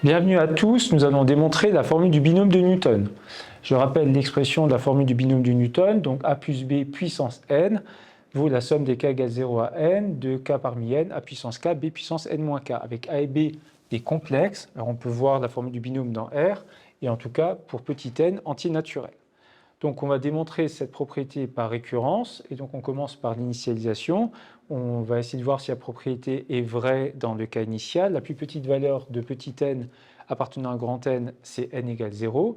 Bienvenue à tous, nous allons démontrer la formule du binôme de Newton. Je rappelle l'expression de la formule du binôme de Newton, donc a plus b puissance n vaut la somme des k égale 0 à n de k parmi n a puissance k, b puissance n moins k, avec a et b des complexes. Alors on peut voir la formule du binôme dans R, et en tout cas pour petit n entier naturel. Donc on va démontrer cette propriété par récurrence, et donc on commence par l'initialisation. On va essayer de voir si la propriété est vraie dans le cas initial. La plus petite valeur de petit n appartenant à grand n, c'est n égale 0.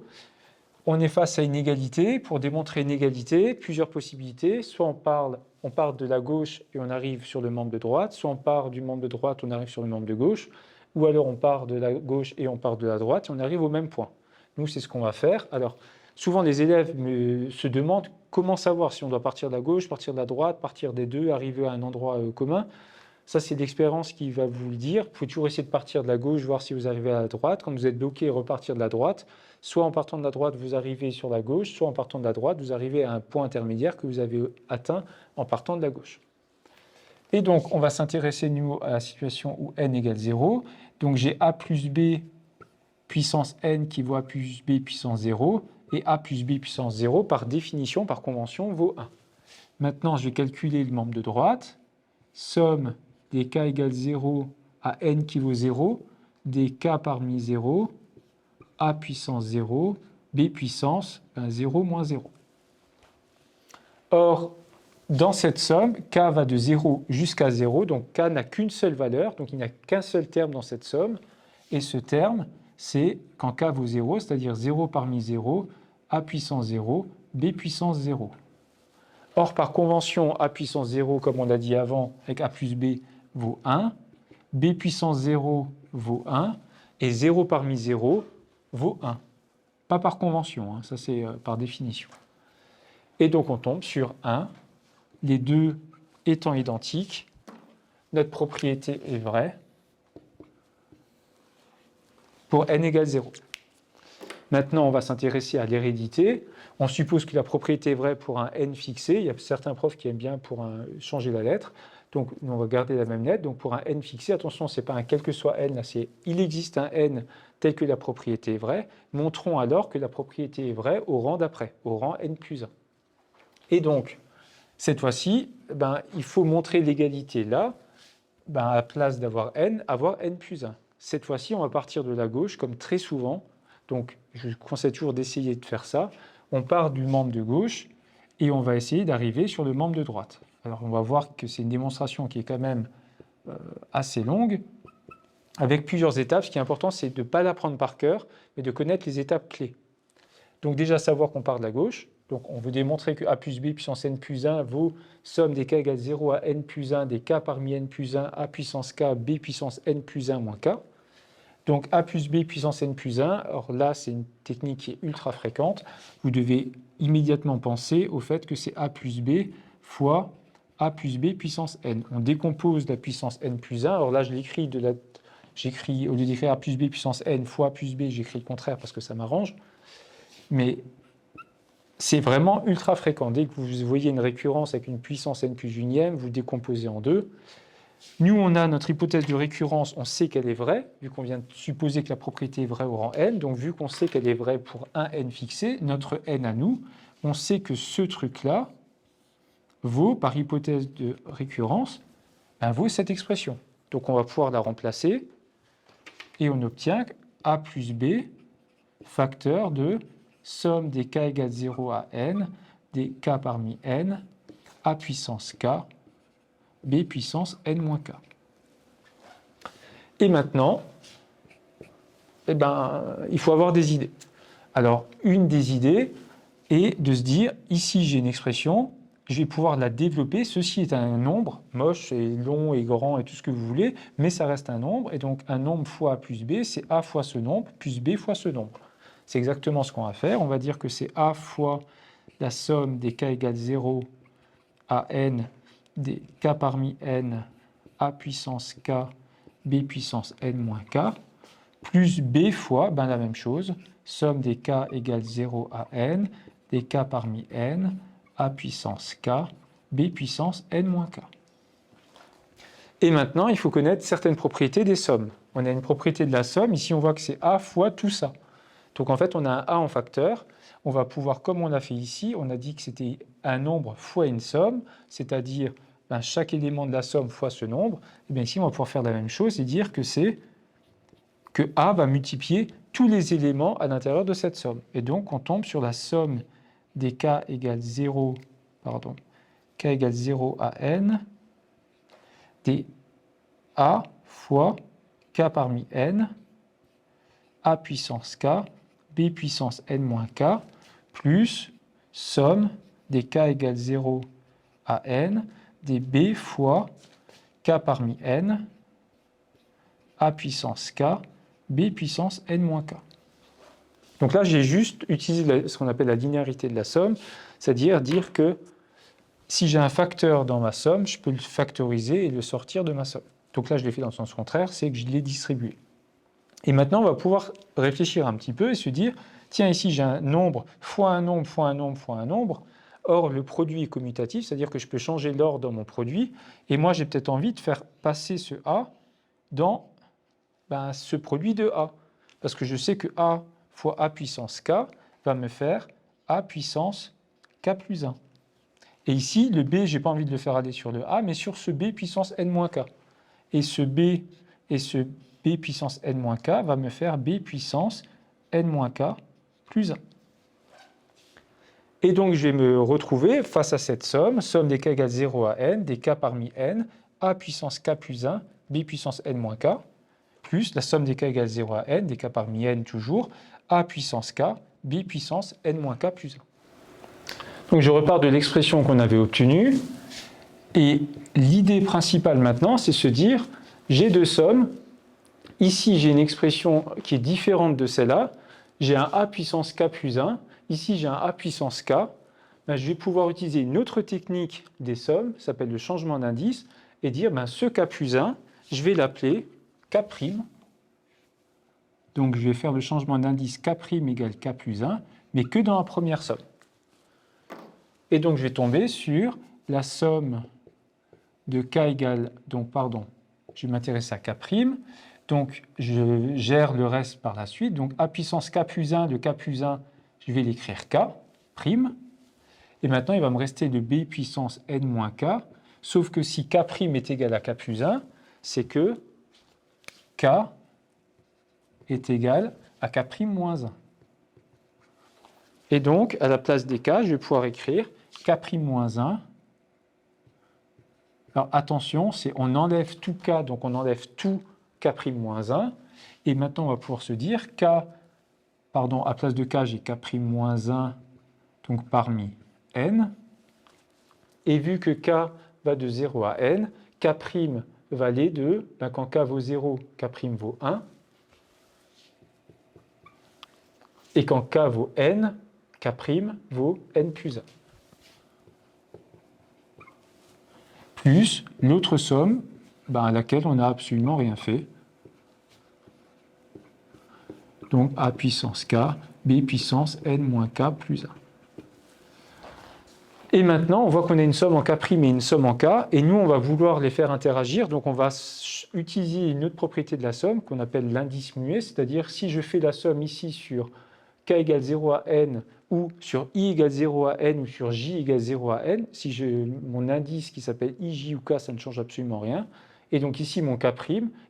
On est face à une égalité. Pour démontrer une égalité, plusieurs possibilités. Soit on part de la gauche et on arrive sur le membre de droite, soit on part du membre de droite, on arrive sur le membre de gauche, ou alors on part de la gauche et on part de la droite et on arrive au même point. Nous, c'est ce qu'on va faire. Alors, souvent, les élèves se demandent comment savoir si on doit partir de la gauche, partir de la droite, partir des deux, arriver à un endroit commun. Ça, c'est l'expérience qui va vous le dire. Vous pouvez toujours essayer de partir de la gauche, voir si vous arrivez à la droite. Quand vous êtes bloqué, repartir de la droite. Soit en partant de la droite, vous arrivez sur la gauche, soit en partant de la droite, vous arrivez à un point intermédiaire que vous avez atteint en partant de la gauche. Et donc, on va s'intéresser, nous, à la situation où n égale 0. Donc, j'ai a plus b puissance n qui vaut a plus b puissance 0. Et a plus b puissance 0, par définition, par convention, vaut 1. Maintenant, je vais calculer le membre de droite. Somme des k égale 0 à n qui vaut 0, des k parmi 0, a puissance 0, b puissance 0 moins 0. Or, dans cette somme, k va de 0 jusqu'à 0, donc k n'a qu'une seule valeur, donc il n'y a qu'un seul terme dans cette somme, et ce terme, c'est quand k vaut 0, c'est-à-dire 0 parmi 0, a puissance 0, b puissance 0. Or, par convention, a puissance 0, comme on l'a dit avant, avec a plus b, vaut 1, b puissance 0 vaut 1, et 0 parmi 0 vaut 1. Pas par convention, hein, ça c'est par définition. Et donc on tombe sur 1, les deux étant identiques, notre propriété est vraie pour n égale 0. Maintenant, on va s'intéresser à l'hérédité. On suppose que la propriété est vraie pour un n fixé. Il y a certains profs qui aiment bien changer la lettre. Donc, on va garder la même lettre. Donc, pour un n fixé, attention, ce n'est pas un quel que soit n, là, c'est il existe un n tel que la propriété est vraie. Montrons alors que la propriété est vraie au rang d'après, au rang n plus 1. Et donc, cette fois-ci, il faut montrer l'égalité là, à la place d'avoir n, avoir n plus 1. Cette fois-ci, on va partir de la gauche, comme très souvent. Donc, je conseille toujours d'essayer de faire ça. On part du membre de gauche et on va essayer d'arriver sur le membre de droite. Alors, on va voir que c'est une démonstration qui est quand même assez longue, avec plusieurs étapes. Ce qui est important, c'est de ne pas l'apprendre par cœur, mais de connaître les étapes clés. Donc, déjà savoir qu'on part de la gauche. Donc, on veut démontrer que a plus b puissance n plus 1 vaut somme des k égale 0 à n plus 1, des k parmi n plus 1, a puissance k, b puissance n plus 1 moins k. Donc a plus b puissance n plus 1, alors là c'est une technique qui est ultra fréquente, vous devez immédiatement penser au fait que c'est a plus b fois a plus b puissance n. On décompose la puissance n plus 1, alors là je l'écris, au lieu d'écrire a plus b puissance n fois a plus b, j'écris le contraire parce que ça m'arrange, mais c'est vraiment ultra fréquent. Dès que vous voyez une récurrence avec une puissance n plus unième, vous décomposez en deux. Nous, on a notre hypothèse de récurrence, on sait qu'elle est vraie, vu qu'on vient de supposer que la propriété est vraie au rang n. Donc, vu qu'on sait qu'elle est vraie pour un n fixé, notre n à nous, on sait que ce truc-là vaut, par hypothèse de récurrence, vaut cette expression. Donc, on va pouvoir la remplacer et on obtient a plus b facteur de somme des k égale 0 à n, des k parmi n, a puissance k, b puissance n moins k. Et maintenant, il faut avoir des idées. Alors, une des idées est de se dire, ici j'ai une expression, je vais pouvoir la développer, ceci est un nombre, moche et long et grand et tout ce que vous voulez, mais ça reste un nombre, et donc un nombre fois a plus b, c'est a fois ce nombre, plus b fois ce nombre. C'est exactement ce qu'on va faire, on va dire que c'est a fois la somme des k égale 0 à n, des k parmi n, a puissance k, b puissance n moins k, plus b fois, la même chose, somme des k égale 0 à n, des k parmi n, a puissance k, b puissance n moins k. Et maintenant, il faut connaître certaines propriétés des sommes. on a une propriété de la somme. Ici, on voit que c'est A fois tout ça. Donc, en fait, on a un A en facteur. On va pouvoir, comme on a fait ici, on a dit que c'était un nombre fois une somme, c'est-à-dire chaque élément de la somme fois ce nombre. Et bien ici, on va pouvoir faire la même chose et dire que A va multiplier tous les éléments à l'intérieur de cette somme. Et donc, on tombe sur la somme des k égale 0, k égale 0 à n, des A fois k parmi n, A puissance k, B puissance n moins k, plus somme des k égale 0 à n, des B fois k parmi n, A puissance k, B puissance n moins k. Donc là, j'ai juste utilisé ce qu'on appelle la linéarité de la somme, c'est-à-dire dire que si j'ai un facteur dans ma somme, je peux le factoriser et le sortir de ma somme. Donc là, je l'ai fait dans le sens contraire, c'est que je l'ai distribué. Et maintenant, on va pouvoir réfléchir un petit peu et se dire, tiens, ici, j'ai un nombre fois un nombre fois un nombre fois un nombre. Or, le produit est commutatif, c'est-à-dire que je peux changer l'ordre dans mon produit. Et moi, j'ai peut-être envie de faire passer ce A dans ce produit de A. Parce que je sais que A fois A puissance K va me faire A puissance K plus 1. Et ici, le B, je n'ai pas envie de le faire aller sur le A, mais sur ce B puissance n-K. Et ce B puissance n-K va me faire B puissance n-K plus 1. Et donc, je vais me retrouver face à cette somme des k égale 0 à n, des k parmi n, A puissance K plus 1, B puissance n-K, plus la somme des k égale 0 à n, des k parmi n toujours, A puissance K, B puissance n-K plus 1. Donc je repars de l'expression qu'on avait obtenue, et l'idée principale maintenant, c'est se dire, j'ai deux sommes, ici j'ai une expression qui est différente de celle-là, j'ai un A puissance K plus 1, ici j'ai un A puissance K, je vais pouvoir utiliser une autre technique des sommes, ça s'appelle le changement d'indice, et dire ce K plus 1, je vais l'appeler K'. Donc je vais faire le changement d'indice K' égale K plus 1, mais que dans la première somme. Et donc je vais tomber sur la somme de K égale, je vais m'intéresser à K', donc je gère le reste par la suite, donc A puissance K plus 1 de K plus 1, je vais l'écrire K', et maintenant il va me rester de B puissance n moins K, sauf que si K' est égal à K plus 1, c'est que K est égal à K' moins 1. Et donc, à la place des K, je vais pouvoir écrire K' moins 1. Alors attention, on enlève tout K, donc on enlève tout K' moins 1. Et maintenant, on va pouvoir se dire à place de K, j'ai K' moins 1, donc parmi N. Et vu que K va de 0 à N, K' va aller de, quand K vaut 0, K' vaut 1. Et quand K vaut N, K' vaut N plus 1. Plus l'autre somme à laquelle on n'a absolument rien fait. Donc A puissance K, B puissance N moins K plus 1. Et maintenant, on voit qu'on a une somme en K' et une somme en K, et nous, on va vouloir les faire interagir, donc on va utiliser une autre propriété de la somme qu'on appelle l'indice muet, c'est-à-dire si je fais la somme ici sur K égale 0 à N, ou sur I égale 0 à N, ou sur J égale 0 à N, si j'ai mon indice qui s'appelle I, J ou K, ça ne change absolument rien. Et donc ici, mon K',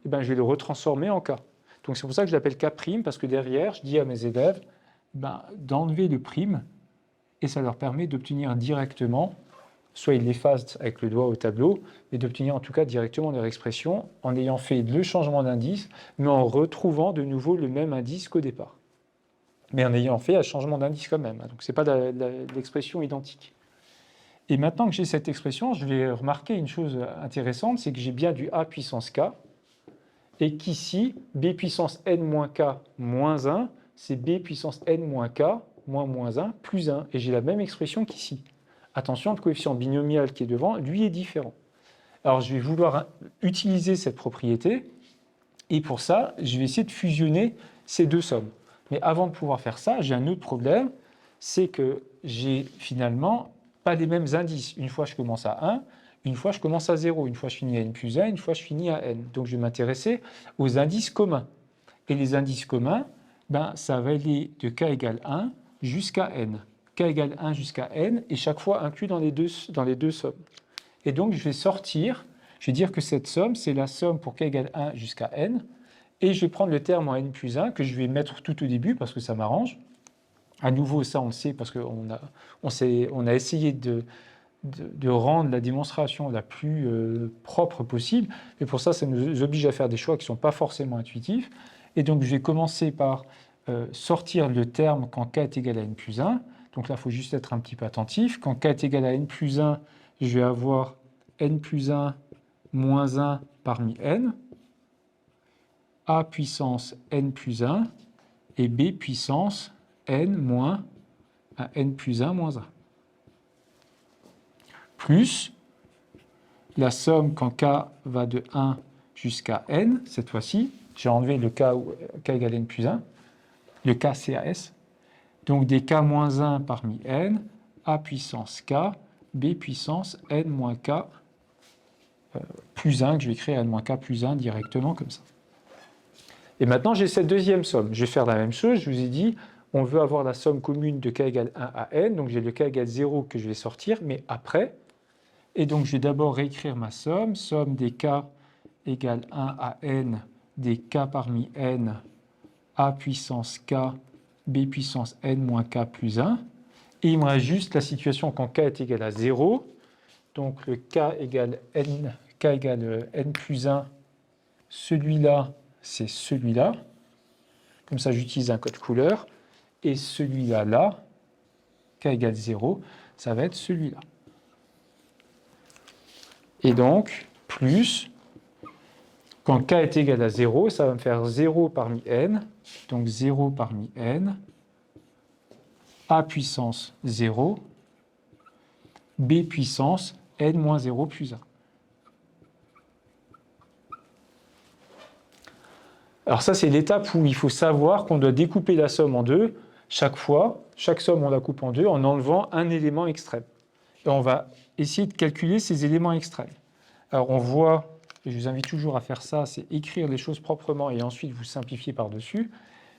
je vais le retransformer en K. Donc c'est pour ça que je l'appelle K', parce que derrière, je dis à mes élèves d'enlever le prime, et ça leur permet d'obtenir directement, soit ils l'effacent avec le doigt au tableau, mais d'obtenir en tout cas directement leur expression en ayant fait le changement d'indice, mais en retrouvant de nouveau le même indice qu'au départ. Mais en ayant fait un changement d'indice quand même. Donc ce n'est pas l'expression identique. Et maintenant que j'ai cette expression, je vais remarquer une chose intéressante, c'est que j'ai bien du A puissance K, et qu'ici, B puissance N moins K moins 1, c'est B puissance N moins K moins 1 plus 1. Et j'ai la même expression qu'ici. Attention, le coefficient binomial qui est devant, lui, est différent. Alors je vais vouloir utiliser cette propriété, et pour ça, je vais essayer de fusionner ces deux sommes. Mais avant de pouvoir faire ça, j'ai un autre problème, c'est que j'ai finalement pas les mêmes indices. Une fois je commence à 1, une fois je commence à 0, une fois je finis à n plus 1, une fois je finis à n. Donc je vais m'intéresser aux indices communs. Et les indices communs, ça va aller de k égale 1 jusqu'à n. K égale 1 jusqu'à n, et chaque fois inclus dans les deux sommes. Et donc je vais dire que cette somme, c'est la somme pour k égale 1 jusqu'à n, et je vais prendre le terme en n plus 1, que je vais mettre tout au début, parce que ça m'arrange. À nouveau, ça on le sait, parce qu'on a essayé de rendre la démonstration la plus propre possible, et pour ça nous oblige à faire des choix qui ne sont pas forcément intuitifs. Et donc je vais commencer par sortir le terme quand k est égal à n plus 1. Donc là, il faut juste être un petit peu attentif. Quand k est égal à n plus 1, je vais avoir n plus 1 moins 1 parmi n, a puissance n plus 1, et b puissance n moins n plus 1 moins 1. Plus la somme quand k va de 1 jusqu'à n, cette fois-ci, j'ai enlevé le k où k égale n plus 1, le k CAS, donc des k moins 1 parmi n, a puissance k, b puissance n moins k plus 1, que je vais écrire n moins k plus 1 directement comme ça. Et maintenant, j'ai cette deuxième somme. Je vais faire la même chose, je vous ai dit, on veut avoir la somme commune de k égale 1 à n, donc j'ai le k égale 0 que je vais sortir, mais après. Et donc, je vais d'abord réécrire ma somme, somme des k égale 1 à n, des k parmi n, a puissance k, b puissance n moins k plus 1. Et il me reste juste la situation quand k est égal à 0. Donc, le k égale n plus 1, celui-là, c'est celui-là. Comme ça, j'utilise un code couleur. Et celui-là, là, k égale 0, ça va être celui-là. Et donc, plus, quand k est égal à 0, ça va me faire 0 parmi n, donc 0 parmi n, a puissance 0, b puissance n moins 0 plus 1. Alors ça, c'est l'étape où il faut savoir qu'on doit découper la somme en deux. Chaque fois, chaque somme, on la coupe en deux en enlevant un élément extrême. Et on va essayer de calculer ces éléments extrêmes. Alors on voit, et je vous invite toujours à faire ça, c'est écrire les choses proprement et ensuite vous simplifier par-dessus.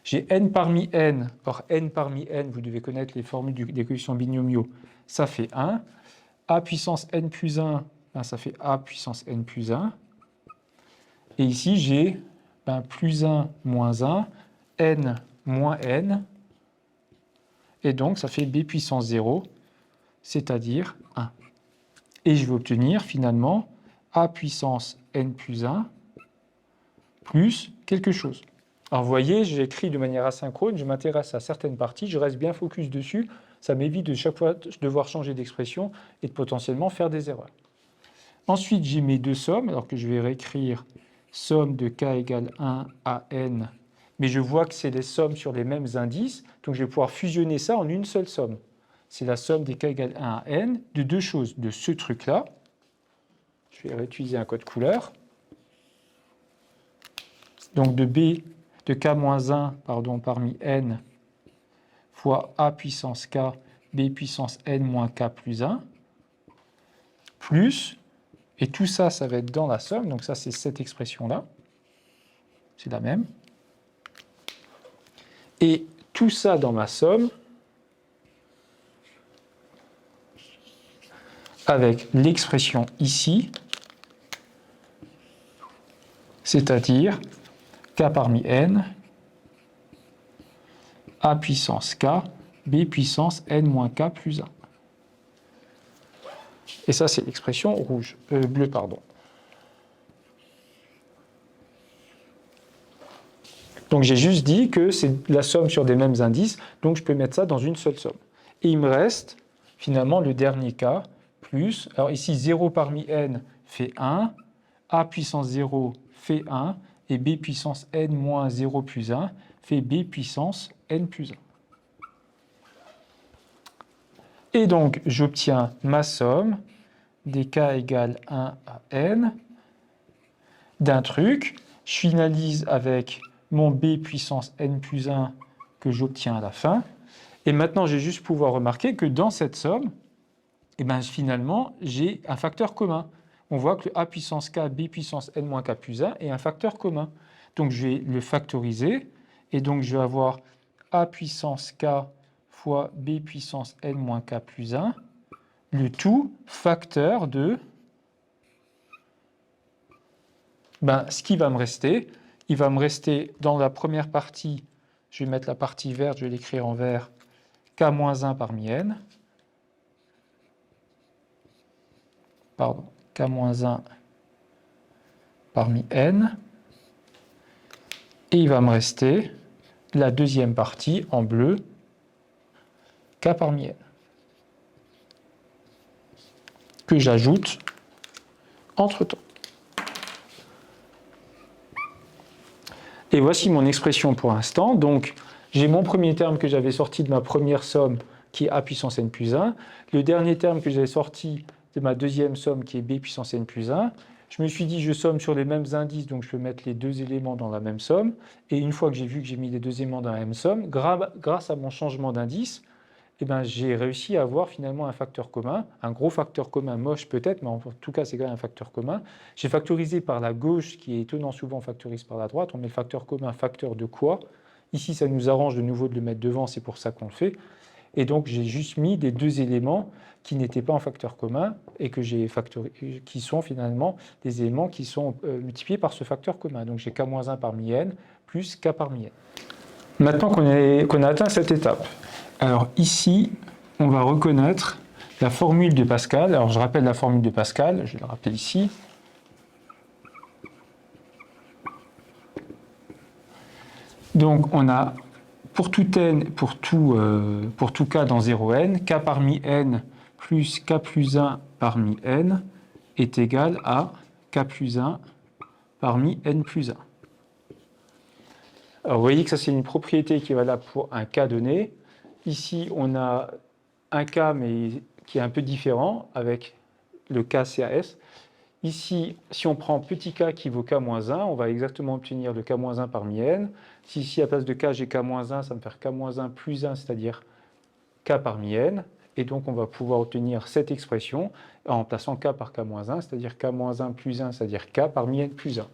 J'ai n parmi n, or n parmi n, vous devez connaître les formules des coefficients binomiaux, ça fait 1. A puissance n plus 1, ça fait a puissance n plus 1. Et ici, j'ai plus 1 moins 1, n moins n, et donc ça fait b puissance 0, c'est-à-dire 1. Et je vais obtenir finalement a puissance n plus 1 plus quelque chose. Alors vous voyez, j'ai écrit de manière asynchrone, je m'intéresse à certaines parties, je reste bien focus dessus, ça m'évite de chaque fois devoir changer d'expression et de potentiellement faire des erreurs. Ensuite, j'ai mes deux sommes, alors que je vais réécrire somme de k égale 1 à n, mais je vois que c'est les sommes sur les mêmes indices, donc je vais pouvoir fusionner ça en une seule somme. C'est la somme des k égale 1 à n de deux choses, de ce truc-là. Je vais réutiliser un code couleur. Donc de k-1 parmi n fois a puissance k, b puissance n moins k plus 1, plus, et tout ça, ça va être dans la somme, donc ça c'est cette expression-là, c'est la même. Et tout ça dans ma somme, avec l'expression ici, c'est-à-dire k parmi n, a puissance k, b puissance n moins k plus 1. Et ça, c'est l'expression bleue. Donc j'ai juste dit que c'est la somme sur des mêmes indices, donc je peux mettre ça dans une seule somme. Et il me reste finalement le dernier cas, plus, alors ici 0 parmi n fait 1, a puissance 0 fait 1, et b puissance n moins 0 plus 1 fait b puissance n plus 1. Et donc j'obtiens ma somme des k égale 1 à n d'un truc. Je finalise avec mon b puissance n plus 1 que j'obtiens à la fin. Et maintenant, je vais juste pouvoir remarquer que dans cette somme, et bien finalement, j'ai un facteur commun. On voit que le a puissance k, b puissance n moins k plus 1 est un facteur commun. Donc je vais le factoriser, et donc je vais avoir a puissance k fois b puissance n moins k plus 1, le tout facteur de ce qui va me rester. Il va me rester dans la première partie, je vais mettre la partie verte, je vais l'écrire en vert, k-1 parmi n. Pardon, k-1 parmi n. Et il va me rester la deuxième partie en bleu, k parmi n, que j'ajoute entre-temps. Et voici mon expression pour l'instant. Donc, j'ai mon premier terme que j'avais sorti de ma première somme, qui est a puissance n plus 1. Le dernier terme que j'avais sorti de ma deuxième somme, qui est b puissance n plus 1. Je me suis dit, je somme sur les mêmes indices, donc je peux mettre les deux éléments dans la même somme. Et une fois que j'ai vu que j'ai mis les deux éléments dans la même somme, grâce à mon changement d'indice, j'ai réussi à avoir finalement un facteur commun, un gros facteur commun moche peut-être, mais en tout cas c'est quand même un facteur commun. J'ai factorisé par la gauche, qui est étonnant souvent on factorise par la droite, on met le facteur commun, facteur de quoi? Ici ça nous arrange de nouveau de le mettre devant, c'est pour ça qu'on le fait. Et donc j'ai juste mis des deux éléments qui n'étaient pas en facteur commun et que j'ai factorisé, qui sont finalement des éléments qui sont multipliés par ce facteur commun. Donc j'ai k-1 parmi n plus k parmi n. Maintenant qu'on a atteint cette étape, alors ici, on va reconnaître la formule de Pascal. Alors je rappelle la formule de Pascal, je la rappelle ici. Donc on a pour tout n, pour tout k dans 0n, k parmi n plus k plus 1 parmi n est égal à k plus 1 parmi n plus 1. Alors vous voyez que ça c'est une propriété qui est valable pour un k donné. Ici on a un k mais qui est un peu différent avec le k CAS. Ici, si on prend petit k qui vaut k-1, on va exactement obtenir le k-1 parmi n. Si ici, à place de k, j'ai k-1, ça me fait k-1 plus 1, c'est-à-dire k parmi n. Et donc, on va pouvoir obtenir cette expression en remplaçant k par k-1, c'est-à-dire k-1 plus 1, c'est-à-dire k parmi n plus 1.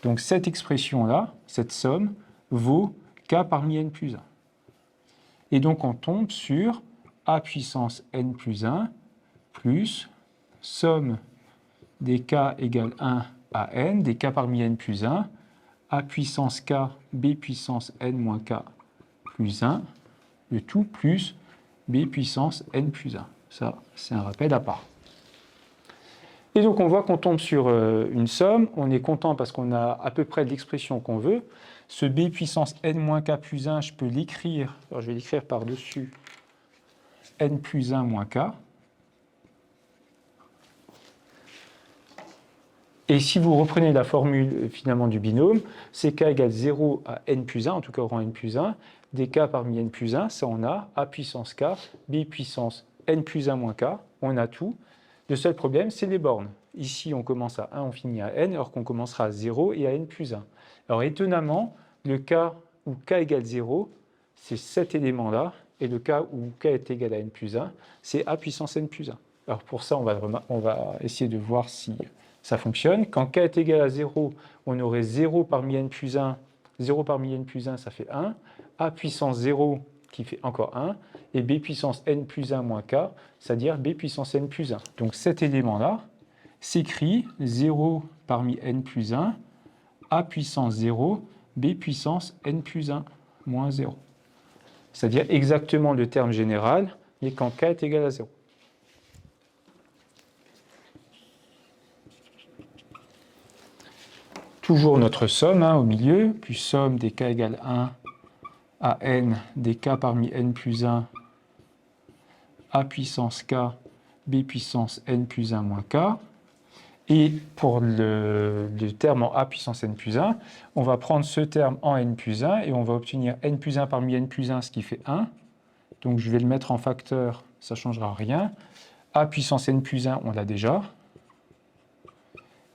Donc, cette expression-là, cette somme, vaut k parmi n plus 1. Et donc, on tombe sur a puissance n plus 1 plus somme des k égale 1 à n, des k parmi n plus 1, a puissance k, b puissance n moins k plus 1, le tout plus b puissance n plus 1. Ça, c'est un rappel à part. Et donc, on voit qu'on tombe sur une somme. On est content parce qu'on a à peu près l'expression qu'on veut. Ce b puissance n moins k plus 1, je peux l'écrire. Alors, je vais l'écrire par-dessus n plus 1 moins k. Et si vous reprenez la formule finalement du binôme, c'est k égale 0 à n plus 1, en tout cas au rang n plus 1, des k parmi n plus 1, ça on a a puissance k, b puissance n plus 1 moins k, on a tout. Le seul problème, c'est les bornes. Ici, on commence à 1, on finit à n, alors qu'on commencera à 0 et à n plus 1. Alors étonnamment, le cas où k égale 0, c'est cet élément-là, et le cas où k est égal à n plus 1, c'est a puissance n plus 1. Alors pour ça, on va essayer de voir si ça fonctionne. Quand k est égal à 0, on aurait 0 parmi n plus 1. 0 parmi n plus 1, ça fait 1. A puissance 0, qui fait encore 1. Et b puissance n plus 1 moins k, c'est-à-dire b puissance n plus 1. Donc cet élément-là s'écrit 0 parmi n plus 1, a puissance 0, b puissance n plus 1 moins 0. C'est-à-dire exactement le terme général, mais quand k est égal à 0. Toujours notre somme au milieu, plus somme des k égale 1 à n des k parmi n plus 1 a puissance k, b puissance n plus 1 moins k. Et pour le terme en a puissance n plus 1, on va prendre ce terme en n plus 1 et on va obtenir n plus 1 parmi n plus 1, ce qui fait 1. Donc je vais le mettre en facteur, ça ne changera rien. A puissance n plus 1, on l'a déjà.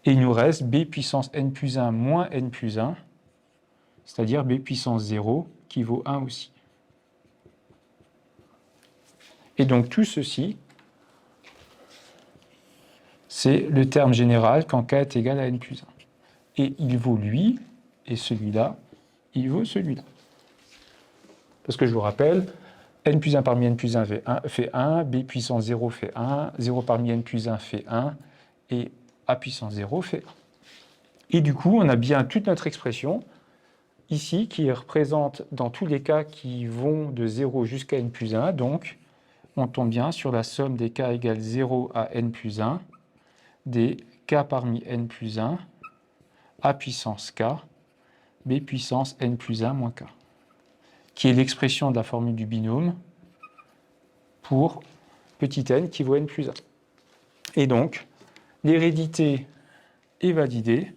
Et il nous reste b puissance n plus 1 moins n plus 1, c'est-à-dire b puissance 0, qui vaut 1 aussi. Et donc tout ceci, c'est le terme général quand k est égal à n plus 1. Et il vaut lui, et celui-là, il vaut celui-là. Parce que je vous rappelle, n plus 1 parmi n plus 1 fait 1, b puissance 0 fait 1, 0 parmi n plus 1 fait 1, et a puissance 0 fait 1. Et du coup, on a bien toute notre expression ici qui représente dans tous les cas qui vont de 0 jusqu'à n plus 1. Donc, on tombe bien sur la somme des k égale 0 à n plus 1, des k parmi n plus 1, a puissance k, b puissance n plus 1 moins k, qui est l'expression de la formule du binôme pour petit n qui vaut n plus 1. Et donc, l'hérédité est validée,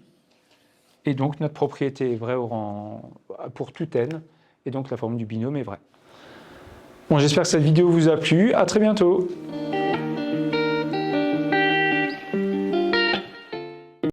et donc notre propriété est vraie pour tout n, et donc la formule du binôme est vraie. Bon, j'espère que cette vidéo vous a plu. À très bientôt.